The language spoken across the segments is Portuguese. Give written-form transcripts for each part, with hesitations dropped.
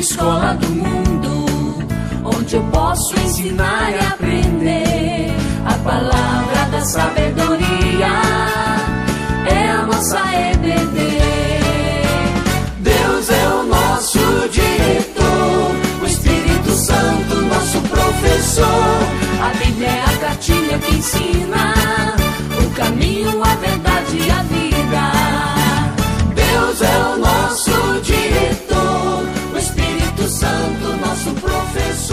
escola do mundo, onde eu posso ensinar e aprender. A palavra da sabedoria é a nossa EBD. Deus é o nosso diretor, o Espírito Santo nosso professor. A Bíblia é a cartilha que ensina o caminho, a verdade e a vida. Deus é o nosso diretor, o Espírito Santo nosso professor.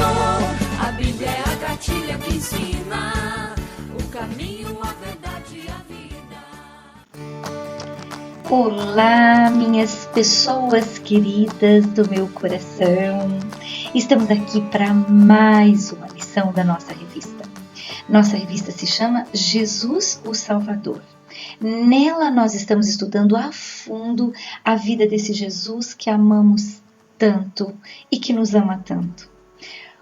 A Bíblia é a cartilha que ensina o caminho, a verdade e a vida. Olá, minhas pessoas queridas do meu coração. Estamos aqui para mais uma lição da nossa revista. Nossa revista se chama Jesus o Salvador. Nela nós estamos estudando a fundo a vida desse Jesus que amamos tanto e que nos ama tanto.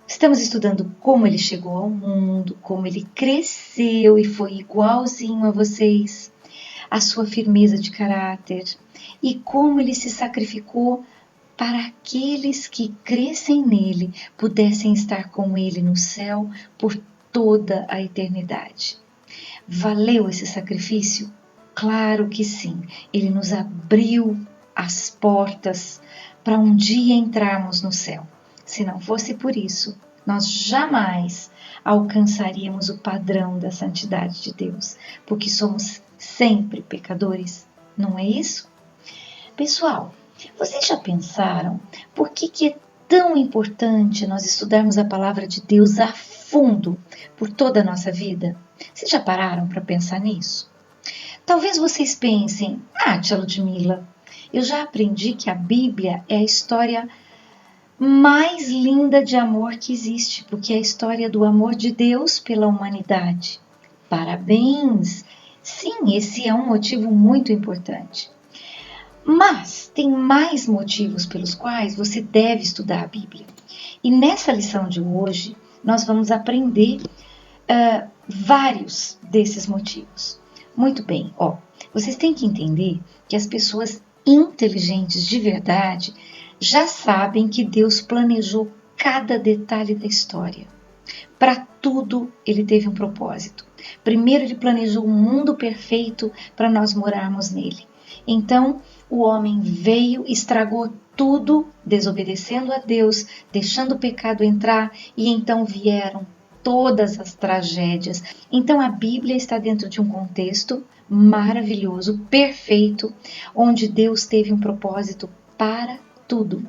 Estamos estudando como ele chegou ao mundo, como ele cresceu e foi igualzinho a vocês, a sua firmeza de caráter e como ele se sacrificou para aqueles que crescem nele pudessem estar com ele no céu por toda a eternidade. Valeu esse sacrifício? Claro que sim. Ele nos abriu as portas para um dia entrarmos no céu. Se não fosse por isso, nós jamais alcançaríamos o padrão da santidade de Deus, porque somos sempre pecadores, não é isso? Pessoal, vocês já pensaram por que é tão importante nós estudarmos a palavra de Deus a fundo por toda a nossa vida? Vocês já pararam para pensar nisso? Talvez vocês pensem, tia Ludmila, eu já aprendi que a Bíblia é a história mais linda de amor que existe, porque é a história do amor de Deus pela humanidade. Parabéns! Sim, esse é um motivo muito importante. Mas tem mais motivos pelos quais você deve estudar a Bíblia. E nessa lição de hoje, nós vamos aprender vários desses motivos. Muito bem, vocês têm que entender que as pessoas inteligentes de verdade já sabem que Deus planejou cada detalhe da história. Para tudo ele teve um propósito. Primeiro ele planejou um mundo perfeito para nós morarmos nele. Então o homem veio, estragou tudo, desobedecendo a Deus, deixando o pecado entrar, e então vieram todas as tragédias. Então a Bíblia está dentro de um contexto maravilhoso, perfeito, onde Deus teve um propósito para tudo.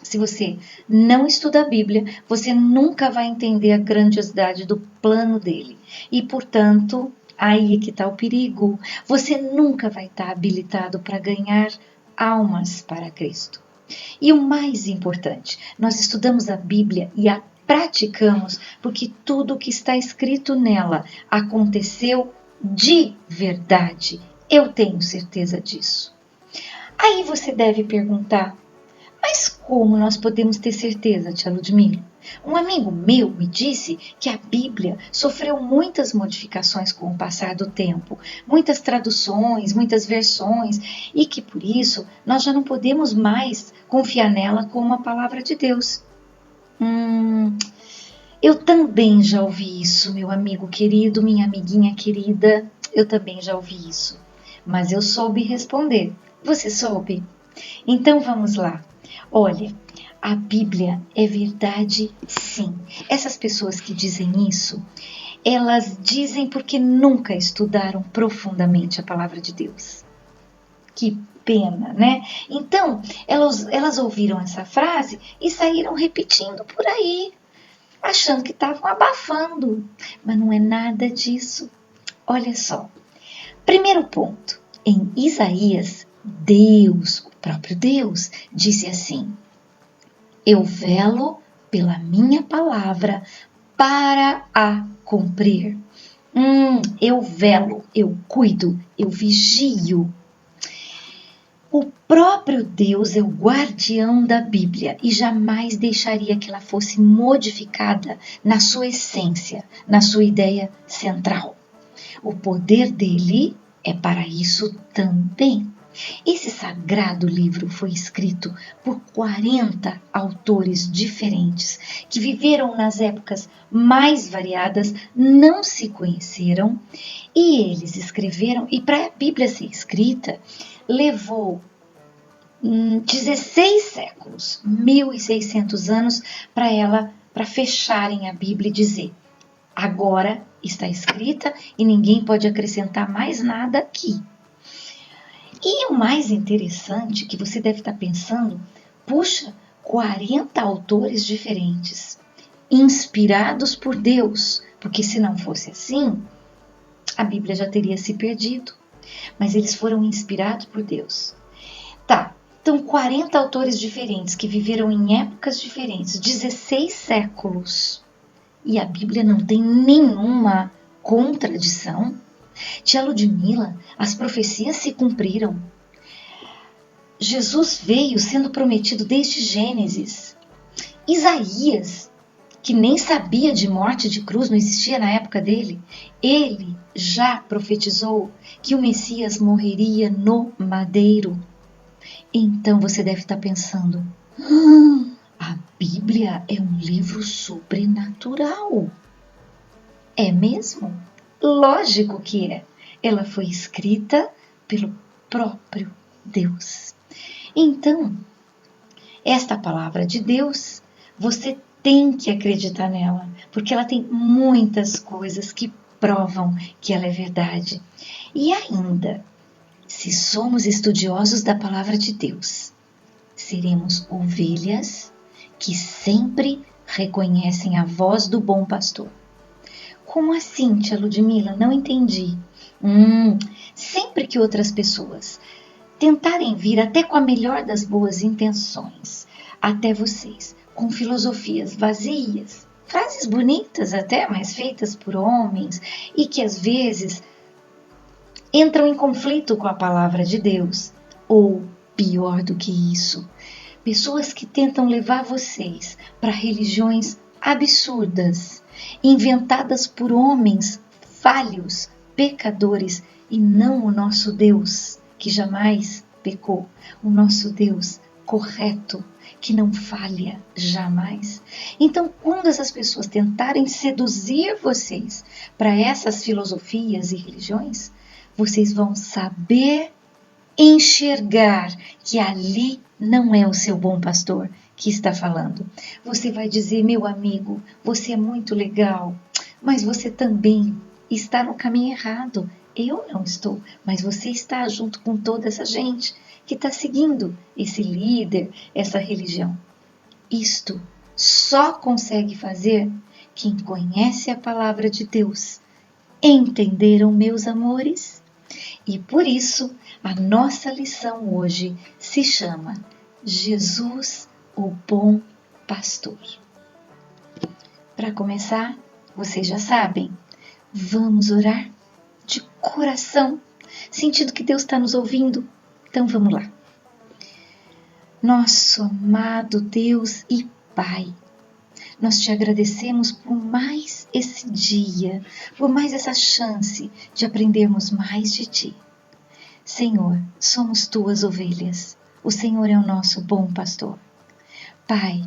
Se você não estuda a Bíblia, você nunca vai entender a grandiosidade do plano dele. E, portanto, aí é que está o perigo. Você nunca vai estar habilitado para ganhar almas para Cristo. E o mais importante, nós estudamos a Bíblia e a praticamos porque tudo o que está escrito nela aconteceu de verdade. Eu tenho certeza disso. Aí você deve perguntar, mas como nós podemos ter certeza, tia Ludmila? Um amigo meu me disse que a Bíblia sofreu muitas modificações com o passar do tempo, muitas traduções, muitas versões, e que por isso nós já não podemos mais confiar nela como a palavra de Deus. Eu também já ouvi isso, meu amigo querido, minha amiguinha querida, eu também já ouvi isso. Mas eu soube responder. Você soube? Então vamos lá. Olha, a Bíblia é verdade, sim. Essas pessoas que dizem isso, elas dizem porque nunca estudaram profundamente a palavra de Deus. Que pena, né? Então, elas ouviram essa frase e saíram repetindo por aí, achando que estavam abafando. Mas não é nada disso. Olha só. Primeiro ponto. Em Isaías, Deus, o próprio Deus, disse assim: eu velo pela minha palavra para a cumprir. Eu velo, eu cuido, eu vigio. O próprio Deus é o guardião da Bíblia e jamais deixaria que ela fosse modificada na sua essência, na sua ideia central. O poder dele é para isso também. Esse sagrado livro foi escrito por 40 autores diferentes que viveram nas épocas mais variadas, não se conheceram e eles escreveram. E para a Bíblia ser escrita, levou 16 séculos, 1.600 anos para fecharem a Bíblia e dizer: agora está escrita e ninguém pode acrescentar mais nada aqui. E o mais interessante que você deve estar pensando, puxa, 40 autores diferentes, inspirados por Deus, porque se não fosse assim, a Bíblia já teria se perdido. Mas eles foram inspirados por Deus. Tá, então 40 autores diferentes que viveram em épocas diferentes, 16 séculos, e a Bíblia não tem nenhuma contradição. Tia Ludmila, as profecias se cumpriram. Jesus veio sendo prometido desde Gênesis. Isaías, que nem sabia de morte de cruz, não existia na época dele, ele já profetizou que o Messias morreria no madeiro. Então você deve estar pensando: a Bíblia é um livro sobrenatural. É mesmo? Lógico que é. Ela foi escrita pelo próprio Deus. Então, esta palavra de Deus, você tem que acreditar nela, porque ela tem muitas coisas que provam que ela é verdade. E ainda, se somos estudiosos da palavra de Deus, seremos ovelhas que sempre reconhecem a voz do bom pastor. Como assim, tia Ludmila? Não entendi. Sempre que outras pessoas tentarem vir até com a melhor das boas intenções até vocês, com filosofias vazias, frases bonitas até, mas feitas por homens e que às vezes entram em conflito com a palavra de Deus, ou pior do que isso, pessoas que tentam levar vocês para religiões absurdas, inventadas por homens falhos, pecadores, e não o nosso Deus, que jamais pecou, o nosso Deus correto, que não falha jamais. Então, quando essas pessoas tentarem seduzir vocês para essas filosofias e religiões, vocês vão saber enxergar que ali não é o seu bom pastor que está falando. Você vai dizer: meu amigo, você é muito legal, mas você também está no caminho errado. Eu não estou, mas você está junto com toda essa gente que está seguindo esse líder, essa religião. Isto só consegue fazer quem conhece a palavra de Deus. Entenderam, meus amores? E por isso, a nossa lição hoje se chama Jesus, o Bom Pastor. Para começar, vocês já sabem, vamos orar de coração, sentindo que Deus está nos ouvindo. Então vamos lá. Nosso amado Deus e Pai, nós te agradecemos por mais esse dia, por mais essa chance de aprendermos mais de Ti. Senhor, somos Tuas ovelhas, o Senhor é o nosso bom pastor. Pai,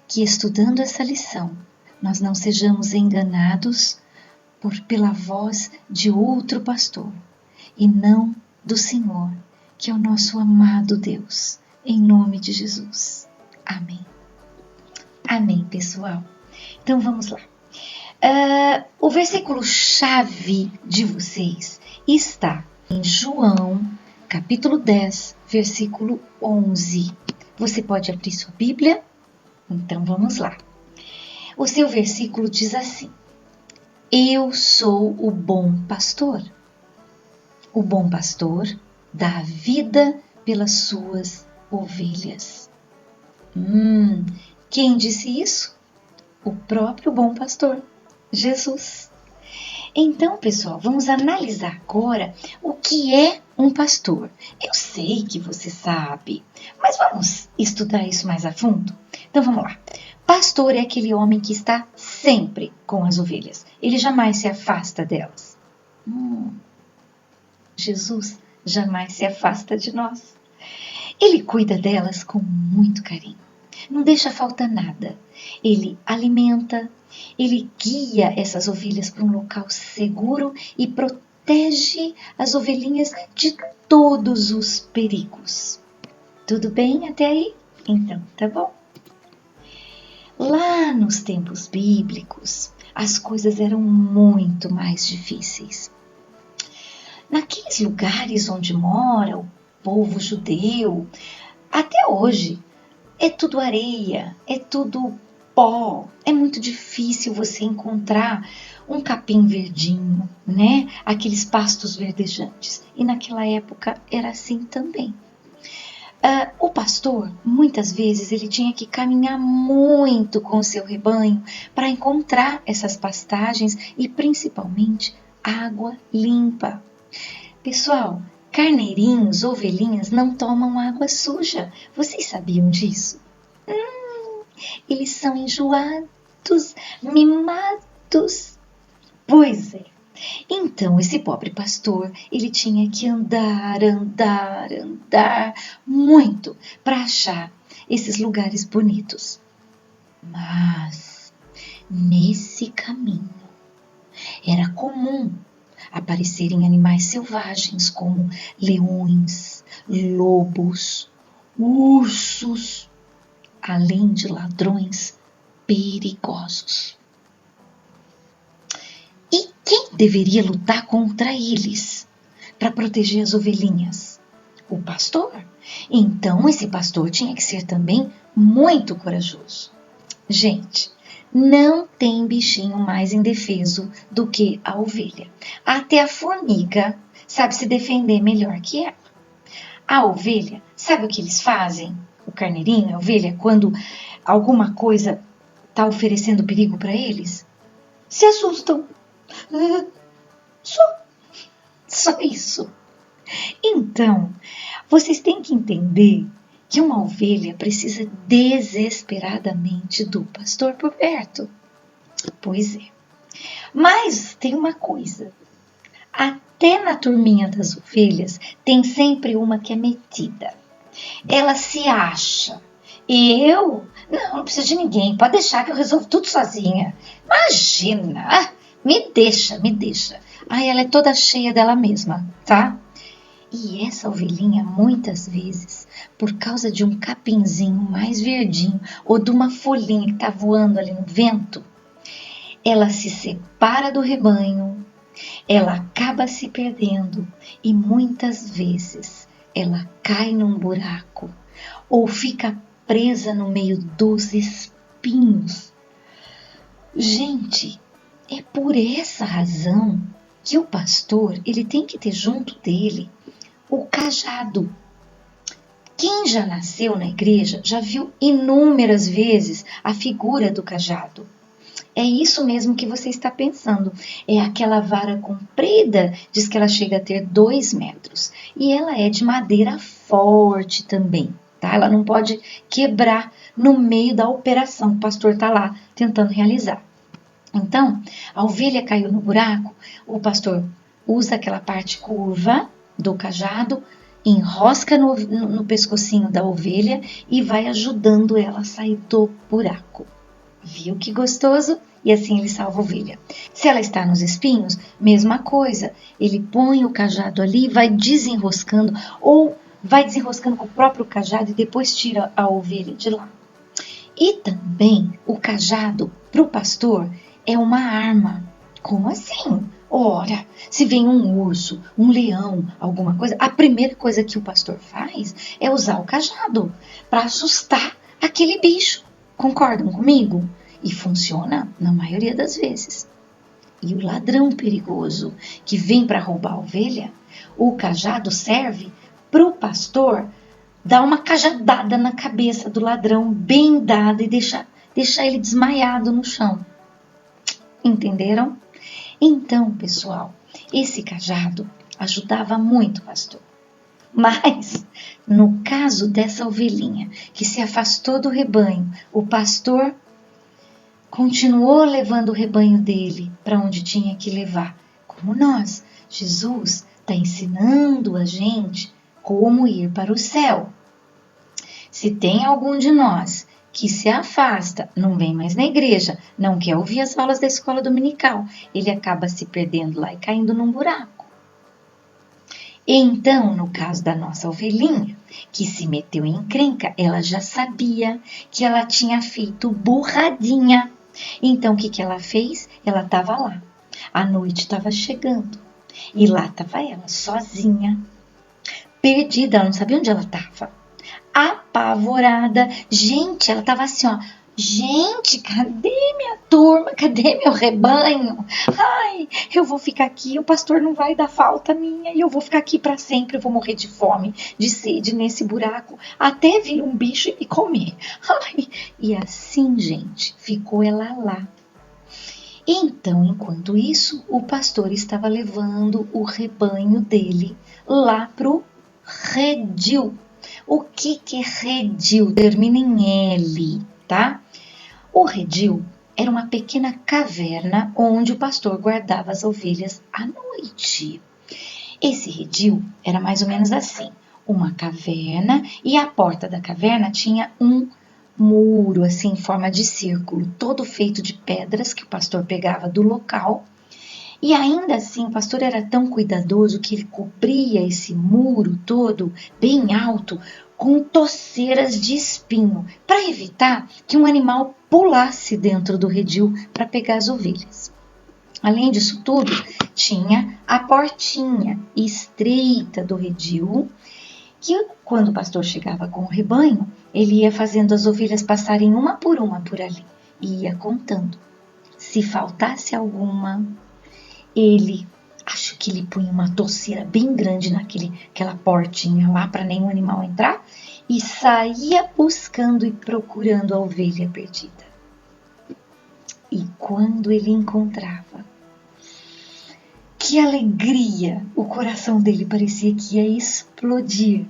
que estudando essa lição, nós não sejamos enganados pela voz de outro pastor, e não do Senhor, que é o nosso amado Deus, em nome de Jesus. Amém. Amém, pessoal. Então vamos lá. O versículo-chave de vocês está em João, capítulo 10, versículo 11. Você pode abrir sua Bíblia? Então vamos lá. O seu versículo diz assim: eu sou o bom pastor. O bom pastor dá vida pelas suas ovelhas. Quem disse isso? O próprio bom pastor, Jesus. Então, pessoal, vamos analisar agora o que é um pastor. Eu sei que você sabe, mas vamos estudar isso mais a fundo? Então, vamos lá. Pastor é aquele homem que está sempre com as ovelhas. Ele jamais se afasta delas. Jesus jamais se afasta de nós. Ele cuida delas com muito carinho. Não deixa faltar nada. Ele alimenta, ele guia essas ovelhas para um local seguro e protege as ovelhinhas de todos os perigos. Tudo bem até aí? Então, tá bom. Lá nos tempos bíblicos, as coisas eram muito mais difíceis. Naqueles lugares onde mora o povo judeu, até hoje, é tudo areia, é tudo pó. É muito difícil você encontrar um capim verdinho, né? Aqueles pastos verdejantes. E naquela época era assim também. O pastor, muitas vezes, ele tinha que caminhar muito com o seu rebanho para encontrar essas pastagens e, principalmente, água limpa. Pessoal, carneirinhos, ovelhinhas não tomam água suja. Vocês sabiam disso? Eles são enjoados, mimados. Pois é. Então, esse pobre pastor, ele tinha que andar muito para achar esses lugares bonitos. Mas, nesse caminho, era comum aparecerem animais selvagens como leões, lobos, ursos, além de ladrões perigosos. E quem deveria lutar contra eles para proteger as ovelhinhas? O pastor. Então, esse pastor tinha que ser também muito corajoso. Gente, não tem bichinho mais indefeso do que a ovelha. Até a formiga sabe se defender melhor que ela. A ovelha, sabe o que eles fazem? O carneirinho, a ovelha, quando alguma coisa está oferecendo perigo para eles? Se assustam. Só isso. Então, vocês têm que entender que uma ovelha precisa desesperadamente do pastor por perto. Pois é. Mas tem uma coisa. Até na turminha das ovelhas tem sempre uma que é metida. Ela se acha. Não preciso de ninguém. Pode deixar que eu resolvo tudo sozinha. Imagina. Me deixa. Ela é toda cheia dela mesma, tá? E essa ovelhinha, muitas vezes, por causa de um capinzinho mais verdinho ou de uma folhinha que está voando ali no vento, ela se separa do rebanho, ela acaba se perdendo e muitas vezes ela cai num buraco ou fica presa no meio dos espinhos. Gente, é por essa razão que o pastor ele tem que ter junto dele o cajado. Quem já nasceu na igreja já viu inúmeras vezes a figura do cajado. É isso mesmo que você está pensando. É aquela vara comprida, diz que ela chega a ter 2 metros. E ela é de madeira forte também, tá? Ela não pode quebrar no meio da operação que o pastor está lá tentando realizar. Então, a ovelha caiu no buraco, o pastor usa aquela parte curva do cajado, enrosca no pescocinho da ovelha e vai ajudando ela a sair do buraco. Viu que gostoso? E assim ele salva a ovelha. Se ela está nos espinhos, mesma coisa. Ele põe o cajado ali, vai desenroscando ou vai desenroscando com o próprio cajado e depois tira a ovelha de lá. E também o cajado para o pastor é uma arma. Como assim? Ora, se vem um urso, um leão, alguma coisa, a primeira coisa que o pastor faz é usar o cajado para assustar aquele bicho. Concordam comigo? E funciona na maioria das vezes. E o ladrão perigoso que vem para roubar a ovelha, o cajado serve para o pastor dar uma cajadada na cabeça do ladrão, bem dada, e deixar ele desmaiado no chão. Entenderam? Então, pessoal, esse cajado ajudava muito o pastor. Mas, no caso dessa ovelhinha que se afastou do rebanho, o pastor continuou levando o rebanho dele para onde tinha que levar. Como nós, Jesus está ensinando a gente como ir para o céu. Se tem algum de nós que se afasta, não vem mais na igreja, não quer ouvir as aulas da escola dominical, ele acaba se perdendo lá e caindo num buraco. Então, no caso da nossa ovelhinha, que se meteu em encrenca, ela já sabia que ela tinha feito burradinha. Então, o que ela fez? Ela estava lá. A noite estava chegando. E lá estava ela, sozinha, perdida. Ela não sabia onde ela estava. Apavorada. Gente, ela estava assim, ó. Gente, cadê minha turma? Cadê meu rebanho? Ai, eu vou ficar aqui, o pastor não vai dar falta minha e eu vou ficar aqui para sempre, eu vou morrer de fome, de sede nesse buraco, até vir um bicho e me comer. Ai, e assim, gente, ficou ela lá. Então, enquanto isso, o pastor estava levando o rebanho dele lá pro redil. O que é redil? Termina em L, tá? O redil era uma pequena caverna onde o pastor guardava as ovelhas à noite. Esse redil era mais ou menos assim, uma caverna, e a porta da caverna tinha um muro assim em forma de círculo, todo feito de pedras que o pastor pegava do local. E ainda assim, o pastor era tão cuidadoso que ele cobria esse muro todo, bem alto, com toceiras de espinho, para evitar que um animal pulasse dentro do redil para pegar as ovelhas. Além disso tudo, tinha a portinha estreita do redil, que quando o pastor chegava com o rebanho, ele ia fazendo as ovelhas passarem uma por ali e ia contando. Se faltasse alguma, acho que ele punha uma toceira bem grande naquela portinha lá para nenhum animal entrar e saía buscando e procurando a ovelha perdida. E quando ele encontrava, que alegria! O coração dele parecia que ia explodir.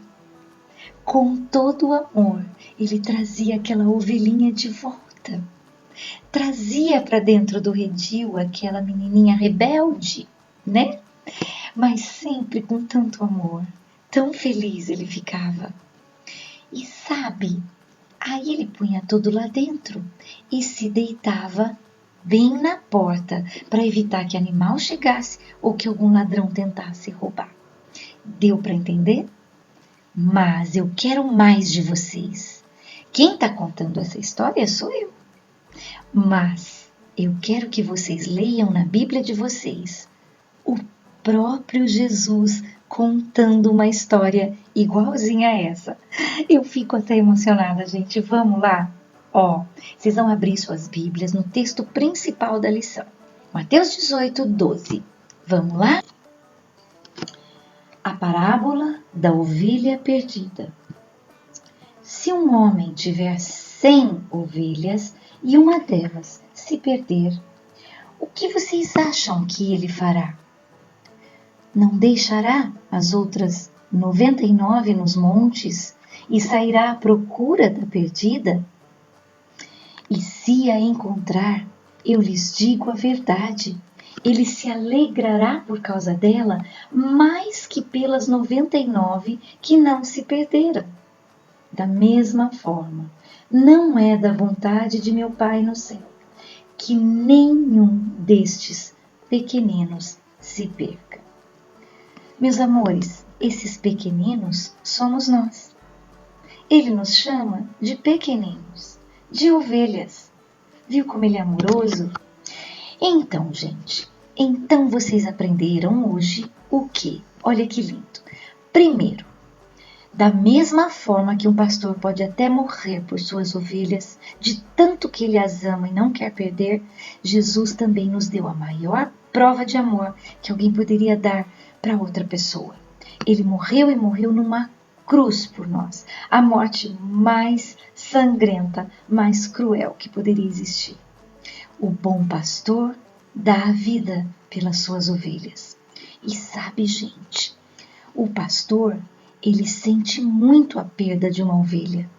Com todo o amor, ele trazia aquela ovelhinha de volta. Trazia para dentro do redil aquela menininha rebelde, né? Mas sempre com tanto amor, tão feliz ele ficava. E sabe, aí ele punha tudo lá dentro e se deitava bem na porta para evitar que animal chegasse ou que algum ladrão tentasse roubar. Deu para entender? Mas eu quero mais de vocês. Quem está contando essa história sou eu. Mas eu quero que vocês leiam na Bíblia de vocês o próprio Jesus contando uma história igualzinha a essa. Eu fico até emocionada, gente. Vamos lá? Ó, vocês vão abrir suas Bíblias no texto principal da lição. Mateus 18, 12. Vamos lá? A parábola da ovelha perdida. Se um homem tiver 100 ovelhas e uma delas se perder, o que vocês acham que ele fará? Não deixará as outras 99 nos montes e sairá à procura da perdida? E se a encontrar, eu lhes digo a verdade, ele se alegrará por causa dela mais que pelas 99 que não se perderam. Da mesma forma, não é da vontade de meu Pai no céu que nenhum destes pequeninos se perca. Meus amores, esses pequeninos somos nós. Ele nos chama de pequeninos, de ovelhas. Viu como ele é amoroso? Então, gente, vocês aprenderam hoje o quê? Olha que lindo. Primeiro, da mesma forma que um pastor pode até morrer por suas ovelhas, de tanto que ele as ama e não quer perder, Jesus também nos deu a maior prova de amor que alguém poderia dar para outra pessoa. Ele morreu e morreu numa cruz por nós, a morte mais sangrenta, mais cruel que poderia existir. O bom pastor dá a vida pelas suas ovelhas. E sabe, gente, o pastor, ele sente muito a perda de uma ovelha.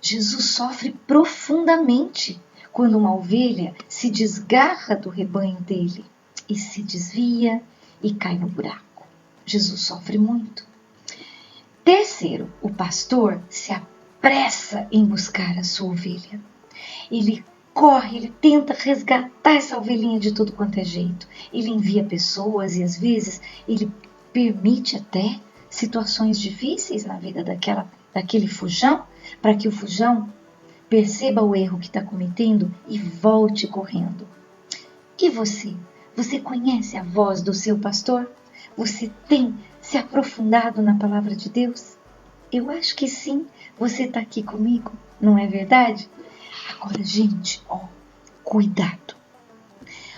Jesus sofre profundamente quando uma ovelha se desgarra do rebanho dele e se desvia e cai no buraco. Jesus sofre muito. Terceiro, o pastor se apressa em buscar a sua ovelha. Ele corre, ele tenta resgatar essa ovelhinha de tudo quanto é jeito. Ele envia pessoas e às vezes ele permite até situações difíceis na vida daquele fujão, para que o fujão perceba o erro que está cometendo e volte correndo. E você? Você conhece a voz do seu pastor? Você tem se aprofundado na palavra de Deus? Eu acho que sim. Você está aqui comigo, não é verdade? Agora, gente, cuidado.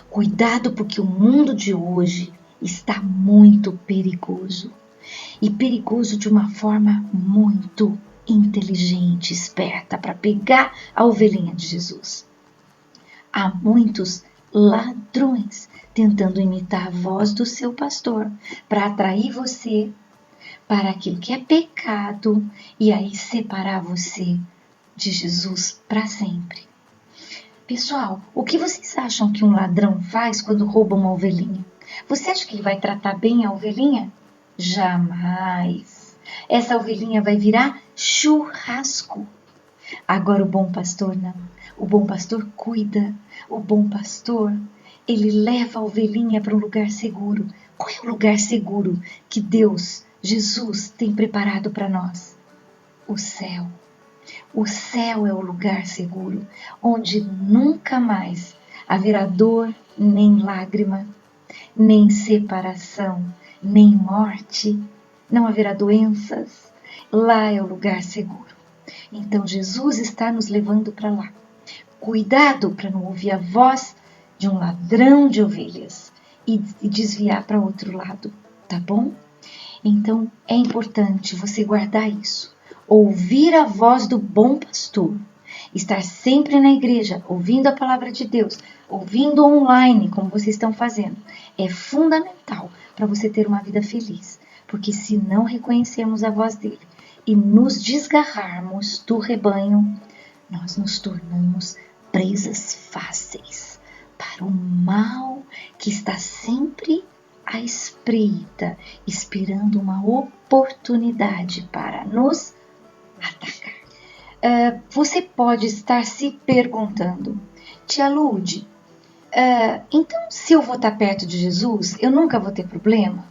Cuidado, porque o mundo de hoje está muito perigoso. E perigoso de uma forma muito inteligente, esperta, para pegar a ovelhinha de Jesus. Há muitos ladrões tentando imitar a voz do seu pastor para atrair você para aquilo que é pecado e aí separar você de Jesus para sempre. Pessoal, o que vocês acham que um ladrão faz quando rouba uma ovelhinha? Você acha que ele vai tratar bem a ovelhinha? Jamais. Essa ovelhinha vai virar churrasco. Agora o bom pastor não. O bom pastor cuida. O bom pastor, ele leva a ovelhinha para um lugar seguro. Qual é o lugar seguro que Deus, Jesus, tem preparado para nós? O céu. O céu é o lugar seguro, onde nunca mais haverá dor, nem lágrima, nem separação, nem morte, não haverá doenças. Lá é o lugar seguro. Então Jesus está nos levando para lá. Cuidado para não ouvir a voz de um ladrão de ovelhas e desviar para outro lado, tá bom? Então é importante você guardar isso. Ouvir a voz do bom pastor, estar sempre na igreja, ouvindo a palavra de Deus, ouvindo online, como vocês estão fazendo, é fundamental para você ter uma vida feliz. Porque se não reconhecermos a voz dele e nos desgarrarmos do rebanho, nós nos tornamos presas fáceis para o mal que está sempre à espreita, esperando uma oportunidade para nos atacar. Você pode estar se perguntando, Tia Lude, então se eu vou estar perto de Jesus, eu nunca vou ter problema?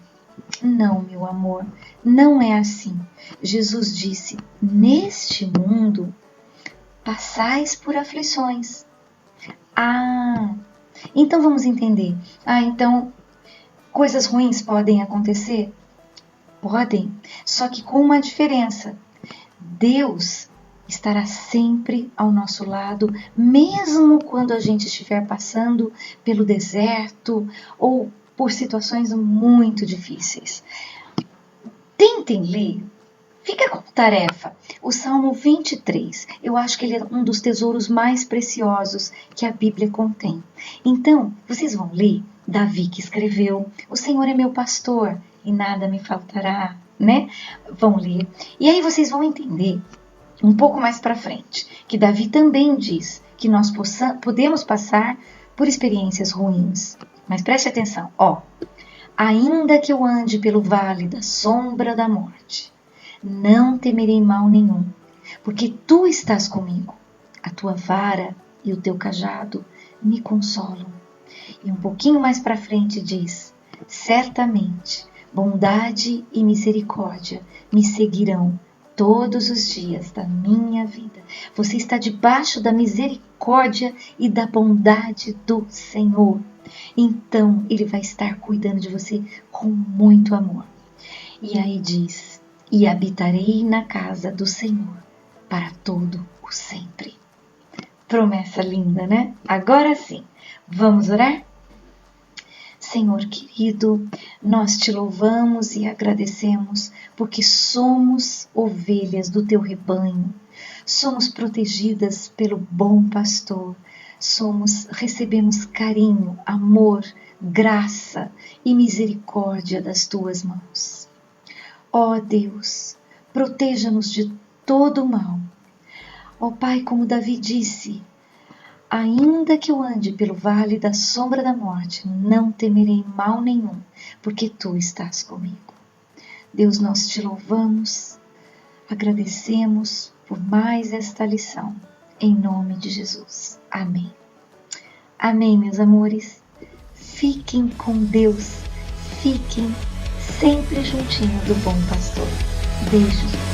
Não, meu amor, não é assim. Jesus disse, neste mundo passais por aflições. Então vamos entender. Então coisas ruins podem acontecer? Podem, só que com uma diferença. Deus estará sempre ao nosso lado, mesmo quando a gente estiver passando pelo deserto ou por situações muito difíceis. Tentem ler, fica como tarefa, o Salmo 23. Eu acho que ele é um dos tesouros mais preciosos que a Bíblia contém. Então, vocês vão ler Davi que escreveu, o Senhor é meu pastor e nada me faltará, né? Vão ler. E aí vocês vão entender um pouco mais para frente que Davi também diz que nós podemos passar por experiências ruins. Mas preste atenção, ainda que eu ande pelo vale da sombra da morte, não temerei mal nenhum, porque tu estás comigo. A tua vara e o teu cajado me consolam. E um pouquinho mais para frente diz, certamente bondade e misericórdia me seguirão todos os dias da minha vida. Você está debaixo da misericórdia e da bondade do Senhor. Então, Ele vai estar cuidando de você com muito amor. E aí diz, e habitarei na casa do Senhor para todo o sempre. Promessa linda, né? Agora sim, vamos orar? Senhor querido, nós te louvamos e agradecemos porque somos ovelhas do teu rebanho, somos protegidas pelo bom pastor, recebemos carinho, amor, graça e misericórdia das tuas mãos. Ó Deus, proteja-nos de todo o mal. Ó Pai, como Davi disse, ainda que eu ande pelo vale da sombra da morte, não temerei mal nenhum, porque tu estás comigo. Deus, nós te louvamos, agradecemos por mais esta lição, em nome de Jesus. Amém. Amém, meus amores. Fiquem com Deus, fiquem sempre juntinho do Bom Pastor. Beijos.